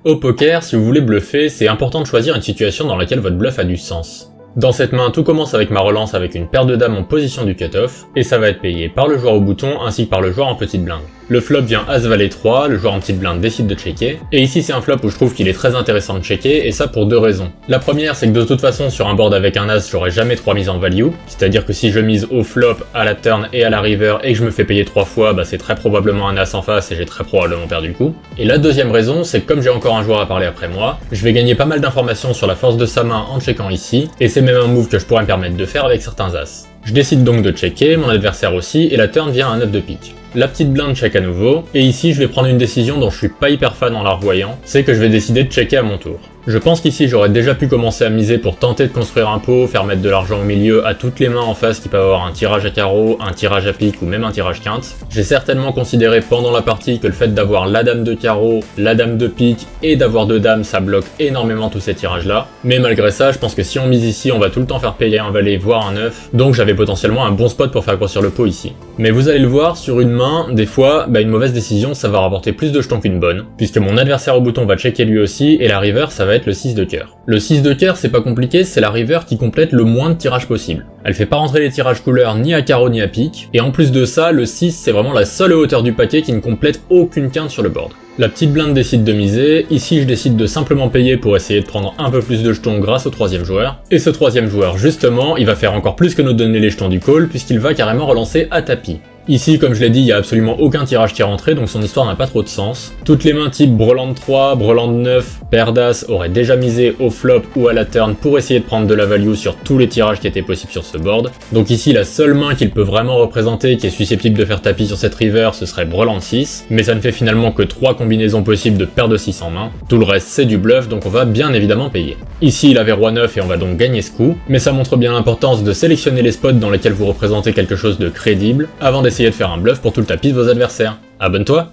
Au poker, si vous voulez bluffer, c'est important de choisir une situation dans laquelle votre bluff a du sens. Dans cette main, tout commence avec ma relance avec une paire de dames en position du cutoff, et ça va être payé par le joueur au bouton ainsi que par le joueur en petite blinde. Le flop vient As-Valet 3, le joueur en petite blinde décide de checker, et ici c'est un flop où je trouve qu'il est très intéressant de checker, et ça pour deux raisons. La première, c'est que de toute façon sur un board avec un As, j'aurai jamais 3 mises en value, c'est-à-dire que si je mise au flop, à la turn et à la river, et que je me fais payer 3 fois, c'est très probablement un As en face et j'ai très probablement perdu le coup. Et la deuxième raison, c'est que comme j'ai encore un joueur à parler après moi, je vais gagner pas mal d'informations sur la force de sa main en checkant ici, et c'est même un move que je pourrais me permettre de faire avec certains As. Je décide donc de checker, mon adversaire aussi, et la turn vient à un 9 de pique. La petite blinde check à nouveau, et ici je vais prendre une décision dont je suis pas hyper fan en la revoyant, c'est que je vais décider de checker à mon tour. Je pense qu'ici j'aurais déjà pu commencer à miser pour tenter de construire un pot, faire mettre de l'argent au milieu à toutes les mains en face qui peuvent avoir un tirage à carreau, un tirage à pique ou même un tirage quinte. J'ai certainement considéré pendant la partie que le fait d'avoir la dame de carreau, la dame de pique et d'avoir deux dames ça bloque énormément tous ces tirages là. Mais malgré ça, je pense que si on mise ici on va tout le temps faire payer un valet voire un 9, donc j'avais potentiellement un bon spot pour faire grossir le pot ici. Mais vous allez le voir, sur une main, des fois, une mauvaise décision ça va rapporter plus de jetons qu'une bonne, puisque mon adversaire au bouton va checker lui aussi et la river ça va être le 6 de cœur. Le 6 de cœur c'est pas compliqué, c'est la river qui complète le moins de tirages possible. Elle fait pas rentrer les tirages couleurs ni à carreau ni à pique, et en plus de ça, le 6 c'est vraiment la seule hauteur du paquet qui ne complète aucune quinte sur le board. La petite blinde décide de miser, ici je décide de simplement payer pour essayer de prendre un peu plus de jetons grâce au troisième joueur, et ce troisième joueur justement, il va faire encore plus que nous donner les jetons du call puisqu'il va carrément relancer à tapis. Ici, comme je l'ai dit, il n'y a absolument aucun tirage qui est rentré, donc son histoire n'a pas trop de sens. Toutes les mains type Breland 3, Breland 9, paire d'As auraient déjà misé au flop ou à la turn pour essayer de prendre de la value sur tous les tirages qui étaient possibles sur ce board. Donc ici, la seule main qu'il peut vraiment représenter qui est susceptible de faire tapis sur cette river, ce serait Breland 6, mais ça ne fait finalement que 3 combinaisons possibles de paire de 6 en main. Tout le reste c'est du bluff, donc on va bien évidemment payer. Ici, il avait Roi 9 et on va donc gagner ce coup, mais ça montre bien l'importance de sélectionner les spots dans lesquels vous représentez quelque chose de crédible, avant d'essayer de faire un bluff pour tout le tapis de vos adversaires. Abonne-toi!